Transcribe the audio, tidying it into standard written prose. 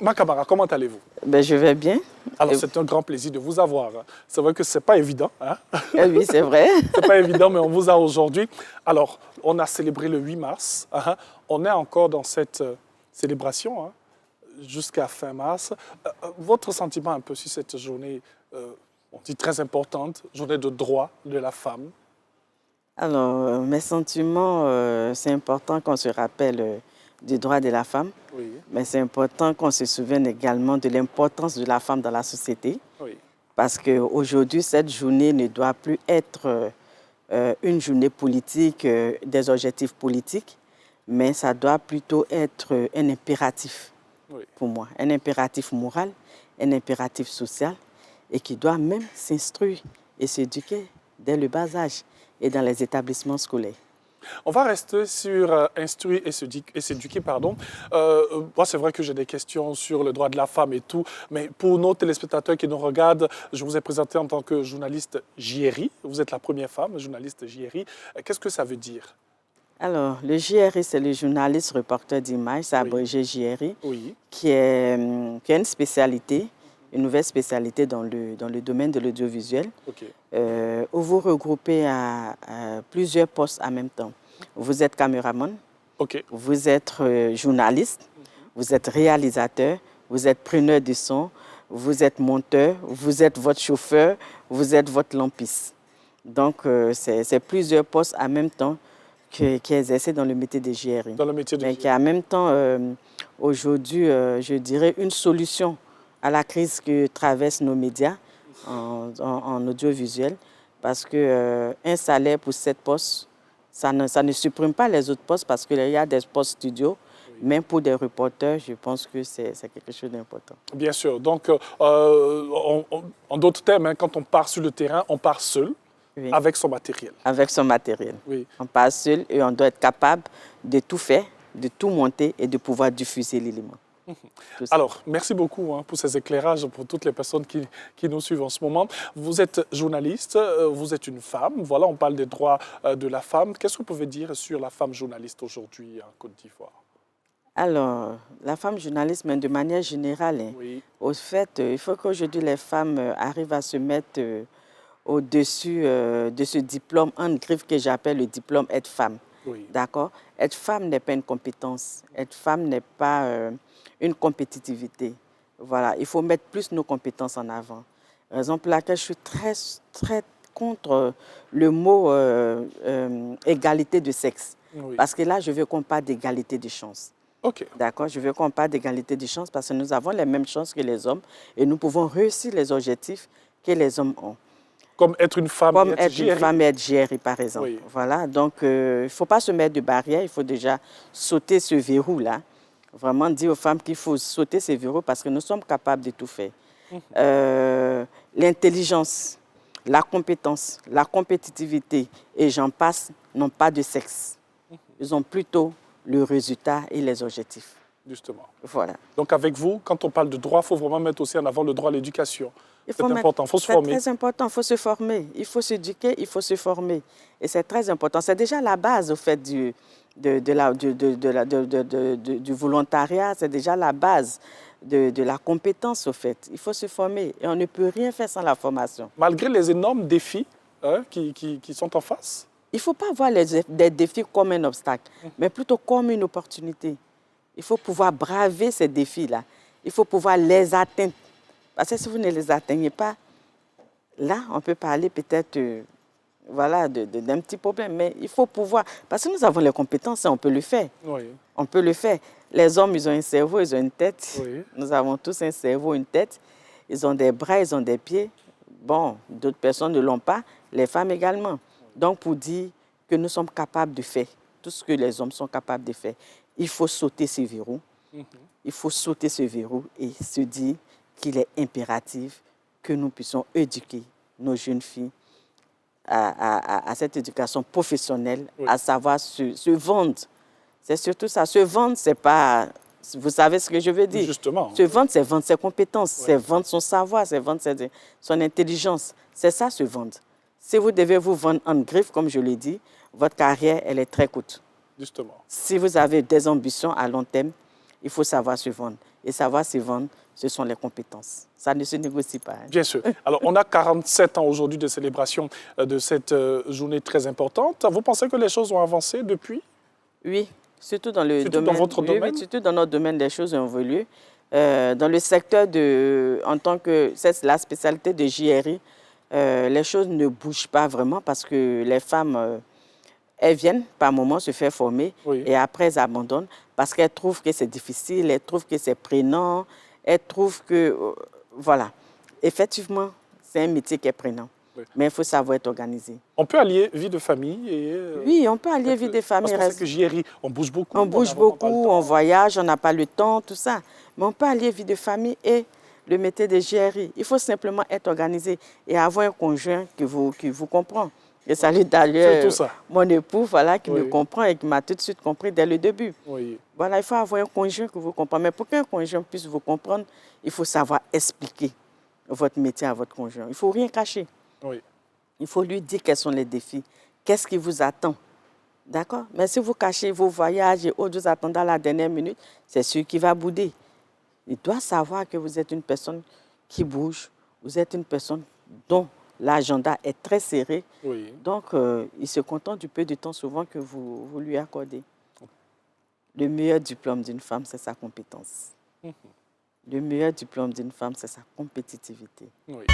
Ma camarade, comment allez-vous? Ben, je vais bien. Alors, c'est un grand plaisir de vous avoir. C'est vrai que ce n'est pas évident. Hein? Oui, c'est vrai. Ce n'est pas évident, mais on vous a aujourd'hui. Alors, on a célébré le 8 mars. Hein? On est encore dans cette célébration hein, jusqu'à fin mars. Votre sentiment un peu sur cette journée, on dit très importante, journée de droit de la femme? Alors, mes sentiments, c'est important qu'on se rappelle du droit de la femme, Oui. mais c'est important qu'on se souvienne également de l'importance de la femme dans la société, Oui. parce qu'aujourd'hui, cette journée ne doit plus être une journée politique, des objectifs politiques, mais ça doit plutôt être un impératif pour moi, un impératif moral, un impératif social, et qui doit même s'instruire et s'éduquer dès le bas âge et dans les établissements scolaires. On va rester sur instruire et s'éduquer, pardon. Moi, c'est vrai que j'ai des questions sur le droit de la femme et tout, mais pour nos téléspectateurs qui nous regardent, je vous ai présenté en tant que journaliste JRI. Vous êtes la première femme journaliste JRI. Qu'est-ce que ça veut dire? Alors, le JRI, c'est le journaliste reporter d'image, c'est abrégé JRI, qui est une spécialité, une nouvelle spécialité dans le domaine de l'audiovisuel, où vous regroupez à plusieurs postes en même temps. Vous êtes caméraman, vous êtes journaliste, vous êtes réalisateur, vous êtes preneur de son, vous êtes monteur, vous êtes votre chauffeur, vous êtes votre lampiste. Donc, c'est plusieurs postes en même temps qui exercent dans le métier de JRI. Dans le métier de JRI. Mais qui en même temps, aujourd'hui, je dirais, une solution à la crise que traversent nos médias en audiovisuel, parce qu'un salaire pour 7 postes, ça ne supprime pas les autres postes, parce qu'il y a des postes studio, mais pour des reporters, je pense que c'est quelque chose d'important. Bien sûr. Donc, en d'autres termes, hein, quand on part sur le terrain, on part seul, avec son matériel. Avec son matériel. On part seul et on doit être capable de tout faire, de tout monter et de pouvoir diffuser l'élément. Alors, merci beaucoup hein, pour ces éclairages, pour toutes les personnes qui nous suivent en ce moment. Vous êtes journaliste, vous êtes une femme. Voilà, on parle des droits de la femme. Qu'est-ce que vous pouvez dire sur la femme journaliste aujourd'hui en Côte d'Ivoire? Alors, la femme journaliste, mais de manière générale, hein, au fait, il faut qu'aujourd'hui les femmes arrivent à se mettre au-dessus de ce diplôme en griffe que j'appelle le diplôme être femme. D'accord? Être femme n'est pas une compétence. Être femme n'est pas une compétitivité. Voilà, il faut mettre plus nos compétences en avant. Raison pour laquelle je suis très contre le mot égalité de sexe. Parce que là, je veux qu'on parle d'égalité de chances. D'accord, je veux qu'on parle d'égalité de chances parce que nous avons les mêmes chances que les hommes et nous pouvons réussir les objectifs que les hommes ont. Comme être une femme et être JRI, par exemple. Voilà, donc il ne faut pas se mettre de barrière, il faut déjà sauter ce verrou-là. Vraiment dire aux femmes qu'il faut sauter ces verrous parce que nous sommes capables de tout faire. L'intelligence, la compétence, la compétitivité et j'en passe n'ont pas de sexe. Ils ont plutôt le résultat et les objectifs. Justement. Voilà. Donc avec vous, quand on parle de droit, il faut vraiment mettre aussi en avant le droit à l'éducation. C'est important, il faut se former. C'est très important, il faut se former. Il faut s'éduquer, il faut se former. Et c'est très important. C'est déjà la base, au fait, du volontariat. C'est déjà la base de la compétence, au fait. Il faut se former. Et on ne peut rien faire sans la formation. Malgré les énormes défis hein, qui sont en face? Il ne faut pas voir des défis comme un obstacle, mais plutôt comme une opportunité. Il faut pouvoir braver ces défis-là. Il faut pouvoir les atteindre. Parce que si vous ne les atteignez pas, là, on peut parler peut-être voilà, d'un petit problème. Mais il faut pouvoir... Parce que nous avons les compétences, on peut le faire. On peut le faire. Les hommes, ils ont un cerveau, ils ont une tête. Nous avons tous un cerveau, une tête. Ils ont des bras, ils ont des pieds. Bon, d'autres personnes ne l'ont pas. Les femmes également. Donc, pour dire que nous sommes capables de faire tout ce que les hommes sont capables de faire, il faut sauter ce verrou. Il faut sauter ce verrou et se dire qu'il est impératif que nous puissions éduquer nos jeunes filles à cette éducation professionnelle, à savoir se vendre. C'est surtout ça. Se vendre, c'est pas... Vous savez ce que je veux dire? Justement. Se vendre, c'est vendre ses compétences, c'est vendre son savoir, c'est vendre son intelligence. C'est ça, se vendre. Si vous devez vous vendre en griffe, comme je l'ai dit, votre carrière, elle est très courte. Justement. Si vous avez des ambitions à long terme, il faut savoir se vendre. et savoir se vendre, ce sont les compétences. Ça ne se négocie pas. Hein. Bien sûr. Alors, on a 47 ans aujourd'hui de célébration de cette journée très importante. Vous pensez que les choses ont avancé depuis? Oui, surtout dans le Surtout domaine. dans votre domaine? Oui, surtout dans notre domaine, les choses ont évolué. Dans le secteur en tant que, c'est la spécialité de JRI, les choses ne bougent pas vraiment parce que les femmes, elles viennent par moment se faire former et après elles abandonnent parce qu'elles trouvent que c'est difficile, elles trouvent que c'est prenant, elles trouvent que, voilà. Effectivement, c'est un métier qui est prenant. Oui. Mais il faut savoir être organisé. On peut allier vie de famille et... oui, on peut allier vie de famille. Parce qu'on sait que JRI, on bouge beaucoup. On bouge beaucoup, on voyage, on n'a pas le temps, tout ça. Mais on peut allier vie de famille et le métier de JRI. Il faut simplement être organisé et avoir un conjoint qui vous comprend. Je salue d'ailleurs mon époux voilà, qui me comprend et qui m'a tout de suite compris dès le début. Oui. Voilà, il faut avoir un conjoint qui vous comprend. Mais pour qu'un conjoint puisse vous comprendre, il faut savoir expliquer votre métier à votre conjoint. Il ne faut rien cacher. Oui. Il faut lui dire quels sont les défis, qu'est-ce qui vous attend. D'accord? Mais si vous cachez vos voyages et autres, vous attendez à la dernière minute, c'est sûr qu'il va bouder. Il doit savoir que vous êtes une personne qui bouge, vous êtes une personne dont l'agenda est très serré. Oui. Donc, il se contente du peu de temps souvent que vous lui accordez. Le meilleur diplôme d'une femme, c'est sa compétence. Le meilleur diplôme d'une femme, c'est sa compétitivité. Oui.